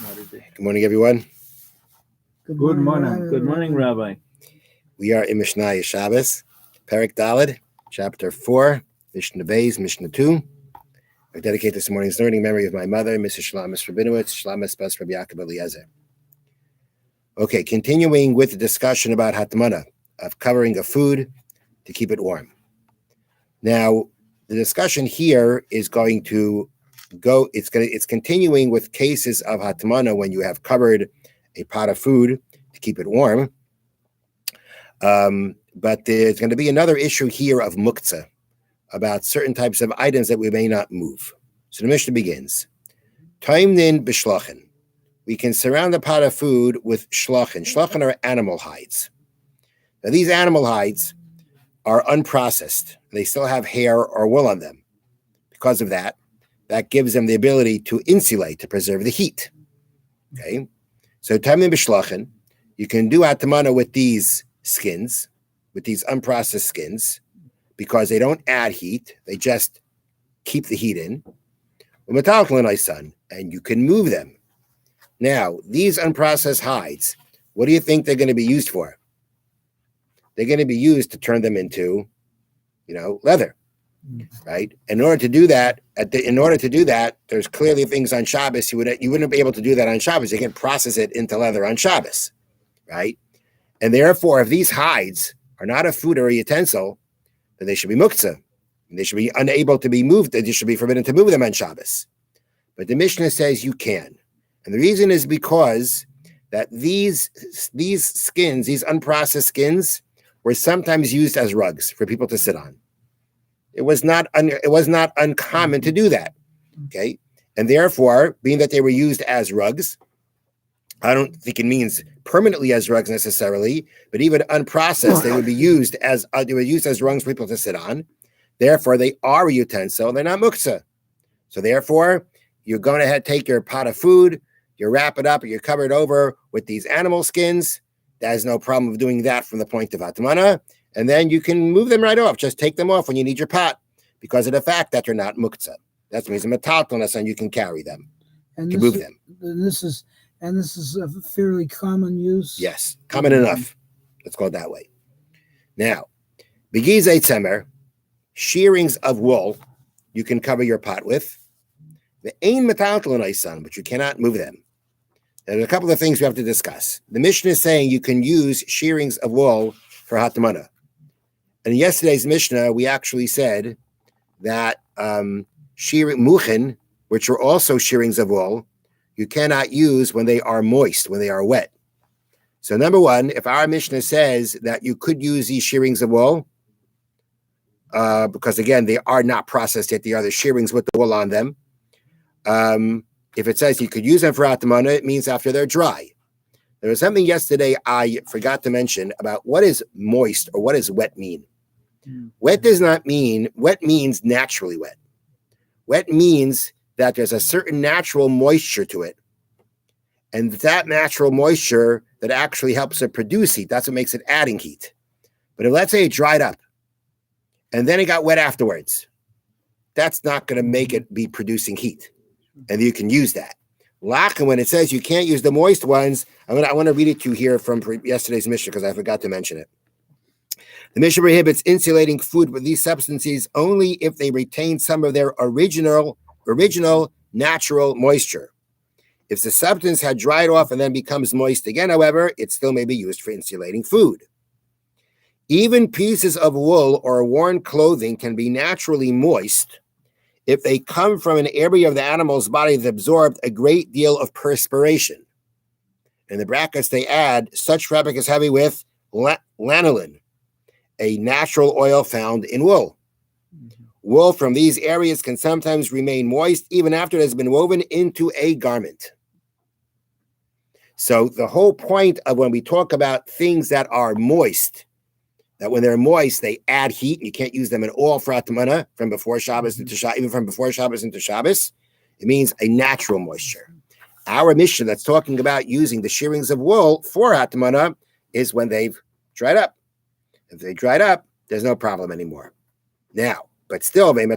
Good morning, everyone. Good Good morning, morning. Good morning, Rabbi. We are in Mishnah Shabbos, Perek Daled, Chapter 4, Mishnah Beis, Mishnah 2. I dedicate this morning's learning memory of my mother, Mrs. Shlomis Rabinowitz, Shlomis Bas Rabbi Yaakov Eliezer. Okay, continuing with the discussion about hatmana, of covering a food to keep it warm. Now, the discussion here is going to go, it's continuing with cases of hatmana when you have covered a pot of food to keep it warm. But there's going to be another issue here of muktzah, about certain types of items that we may not move. So the Mishnah begins. Taimnin b'shlachin. We can surround the pot of food with shlachin. Shlachin are animal hides. Now these animal hides are unprocessed. They still have hair or wool on them. Because of that, that gives them the ability to insulate, to preserve the heat. Okay? So taimnin b'shlachin, you can do hatmana with these skins, with these unprocessed skins, because they don't add heat, they just keep the heat in. And you can move them. Now, these unprocessed hides, what do you think they're going to be used for? They're going to be used to turn them into, leather, right? In order to do that, there's clearly things on Shabbos you wouldn't be able to do that on Shabbos. You can process it into leather on Shabbos, right? And therefore, if these hides are not a food or a utensil, then they should be muktzah. They should be unable to be moved. They should be forbidden to move them on Shabbos. But the Mishnah says you can. And the reason is because that these skins, these unprocessed skins, were sometimes used as rugs for people to sit on. It was not uncommon to do that. Okay? And therefore, being that they were used as rugs, I don't think it means permanently as rugs necessarily, but even unprocessed, they would be used as rugs for people to sit on. Therefore, they are a utensil. They're not muktzah. So therefore, you're going to take your pot of food, you wrap it up, or you cover it over with these animal skins. There's no problem of doing that from the point of hatmana. And then you can move them right off. Just take them off when you need your pot because of the fact that they're not muktzah. That means a metaltonus, and you can carry them, and to move them. This is a fairly common use? Yes, common enough. Let's go that way. Now, begizei tzemer, shearings of wool, you can cover your pot with. The ein metaltonus, but you cannot move them. There's a couple of things we have to discuss. The Mishnah is saying you can use shearings of wool for hatmana. And in yesterday's Mishnah, we actually said that shearing muchin, which are also shearings of wool, you cannot use when they are moist, when they are wet. So number one, if our Mishnah says that you could use these shearings of wool, because again, they are not processed yet, they are the shearings with the wool on them. If it says you could use them for hatmana, it means after they're dry. There was something yesterday I forgot to mention about what is moist or what does wet mean. Wet means naturally wet. Wet means that there's a certain natural moisture to it. And that natural moisture that actually helps it produce heat, that's what makes it adding heat. But if let's say it dried up and then it got wet afterwards, that's not going to make it be producing heat. And you can use that. Lachin, when it says you can't use the moist ones, I want to read it to you here from yesterday's Mishnah because I forgot to mention it. The Mishnah prohibits insulating food with these substances only if they retain some of their original natural moisture. If the substance had dried off and then becomes moist again, however, it still may be used for insulating food. Even pieces of wool or worn clothing can be naturally moist if they come from an area of the animal's body that absorbed a great deal of perspiration. In the brackets, they add, such fabric is heavy with lanolin, a natural oil found in wool. Wool from these areas can sometimes remain moist even after it has been woven into a garment. So the whole point of when we talk about things that are moist, that when they're moist, they add heat. You can't use them at all for hatmana from before Shabbos into Shabbos, even from before Shabbos into Shabbos. It means a natural moisture. Our Mishnah that's talking about using the shearings of wool for hatmana is when they've dried up. If they dried up, there's no problem anymore. Now, but still, but you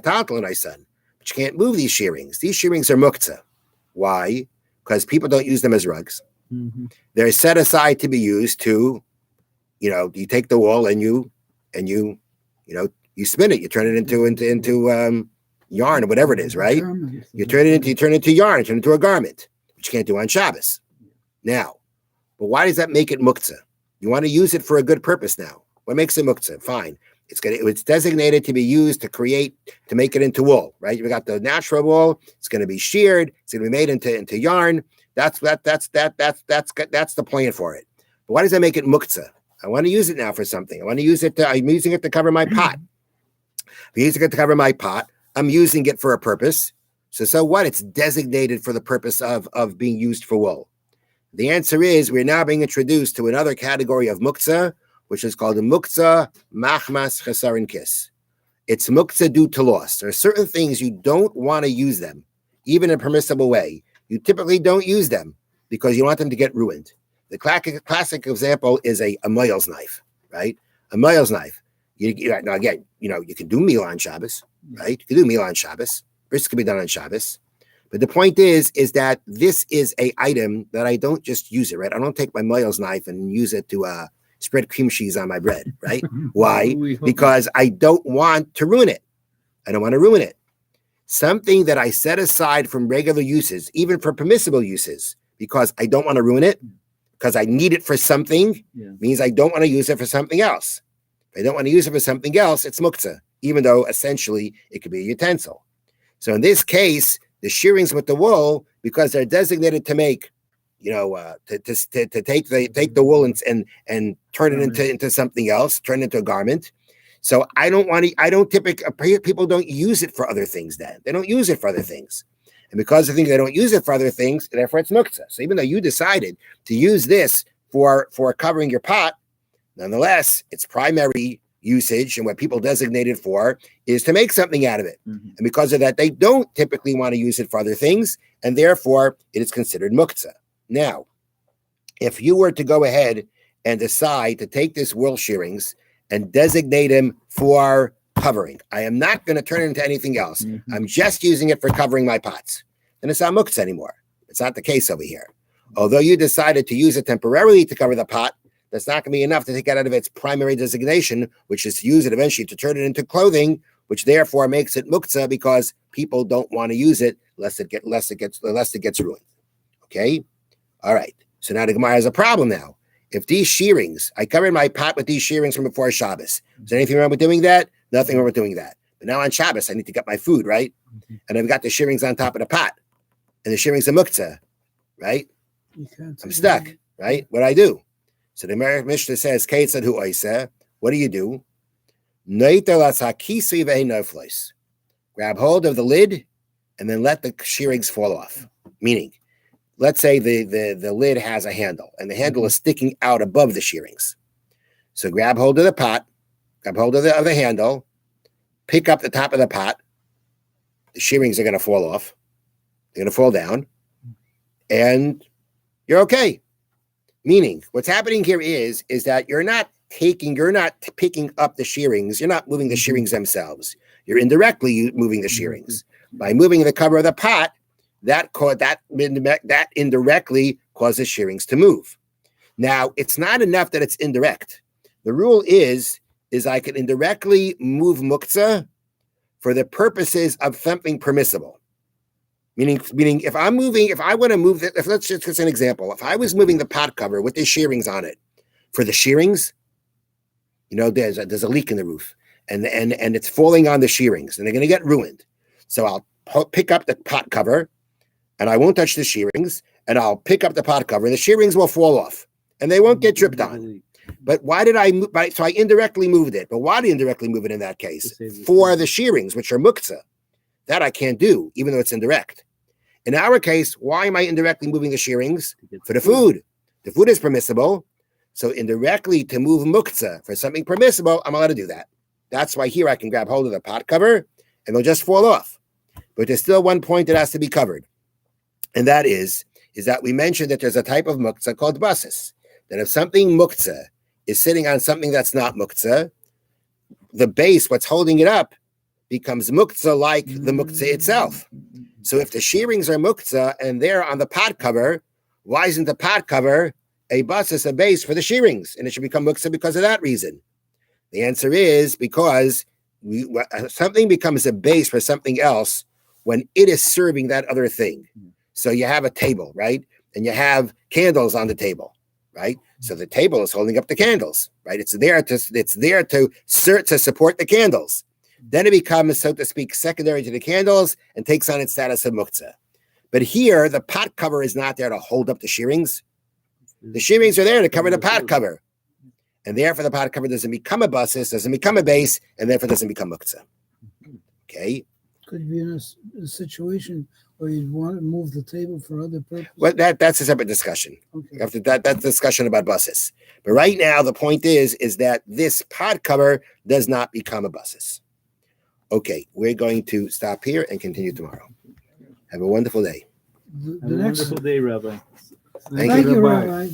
can't move these shearings. These shearings are muktzah. Why? because people don't use them as rugs. They're set aside to be used to, you take the wool and you spin it, you turn it into yarn or whatever it is, right? You turn it into yarn, turn it into a garment, which you can't do on Shabbos. Now, but why does that make it muktzah? You want to use it for a good purpose now. What makes it muktzah? Fine. It's designated to be used to make it into wool, right? You got the natural wool. It's going to be sheared. It's going to be made into yarn. That's the plan for it. But why does that make it muktzah? I want to use it now for something. I'm using it to cover my pot. I'm using it to cover my pot. I'm using it for a purpose. So what? It's designated for the purpose of being used for wool. The answer is we're now being introduced to another category of muktzah, which is called the muktzah machmas chesaron kis. It's muktzah due to loss. There are certain things you don't want to use them, even in a permissible way. You typically don't use them because you want them to get ruined. The classic example is a moil's knife, right? A moil's knife. Now again, you can do meal on Shabbos, right? You can do meal on Shabbos. Bris can be done on Shabbos. But the point is that this is a item that I don't just use it, right? I don't take my moil's knife and use it to spread cream cheese on my bread, right? Why? Because I don't want to ruin it. I don't want to ruin it. Something that I set aside from regular uses, even for permissible uses, because I don't want to ruin it, because I need it for something, means I don't want to use it for something else. If I don't want to use it for something else, it's muktzah, even though essentially it could be a utensil. So in this case, the shearings with the wool, because they're designated to make, to take the wool and turn it into something else, turn it into a garment. So people don't use it for other things then. They don't use it for other things. And because they don't use it for other things, therefore it's muktzah. So even though you decided to use this for covering your pot, nonetheless, its primary usage and what people designate it for is to make something out of it. And because of that, they don't typically want to use it for other things, and therefore it is considered muktzah. Now, if you were to go ahead and decide to take this wool shearings and designate them for covering, I am not going to turn it into anything else. I'm just using it for covering my pots. Then it's not muktzah anymore. It's not the case over here. Although you decided to use it temporarily to cover the pot, that's not going to be enough to take it out of its primary designation, which is to use it eventually to turn it into clothing, which therefore makes it muktzah because people don't want to use it lest it gets ruined. Okay? All right. So now the Gemara has a problem now. If these shearings, I covered my pot with these shearings from before Shabbos. Is there anything wrong with doing that? Nothing wrong with doing that. But now on Shabbos, I need to get my food, right? And I've got the shearings on top of the pot. And the shearings are muktzah, right? I'm stuck, right? What do I do? So the Mishna says, what do you do? Grab hold of the lid and then let the shearings fall off. Meaning, let's say the lid has a handle and the handle is sticking out above the shearings. So grab hold of the pot, grab hold of the handle, pick up the top of the pot. The shearings are going to fall off. They're going to fall down. And you're okay. Meaning, what's happening here is that you're not picking up the shearings. You're not moving the shearings themselves. You're indirectly moving the shearings. By moving the cover of the pot, that indirectly causes shearings to move. Now, it's not enough that it's indirect. The rule is I can indirectly move muktzah for the purposes of something permissible. Meaning, if I want to move, let's just as an example, if I was moving the pot cover with the shearings on it for the shearings, there's a leak in the roof and it's falling on the shearings and they're going to get ruined. So I'll pick up the pot cover and I won't touch the shearings and I'll pick up the pot cover and the shearings will fall off and they won't get dripped on. But why did I move? So I indirectly moved it. But why did I indirectly move it in that case? For the shearings, which are muktzah. That I can't do, even though it's indirect. In our case, why am I indirectly moving the shearings? For the food. The food is permissible. So indirectly to move muktzah for something permissible, I'm allowed to do that. That's why here I can grab hold of the pot cover and they'll just fall off. But there's still one point that has to be covered. And that is that we mentioned that there's a type of muktzah called basis. That if something muktzah is sitting on something that's not muktzah, the base, what's holding it up, becomes muktzah like the muktzah itself. So if the shearings are muktzah and they're on the pot cover, why isn't the pot cover a basis, a base for the shearings? And it should become muktzah because of that reason. The answer is because something becomes a base for something else when it is serving that other thing. So you have a table, right? And you have candles on the table, right? So the table is holding up the candles, right? It's there to support the candles. Then it becomes, so to speak, secondary to the candles and takes on its status of muktzah. But here, the pot cover is not there to hold up the shearings. The shearings are there to cover the pot cover. And therefore, the pot cover doesn't become a basis, doesn't become a base, and therefore doesn't become muktzah. Okay? Could be in a situation where you'd want to move the table for other purposes. Well, that's a separate discussion. Okay. After that's discussion about basis. But right now, the point is that this pot cover does not become a basis. Okay, we're going to stop here and continue tomorrow. Have a wonderful day. The Have a next, wonderful day, Rabbi. thank you, Rabbi.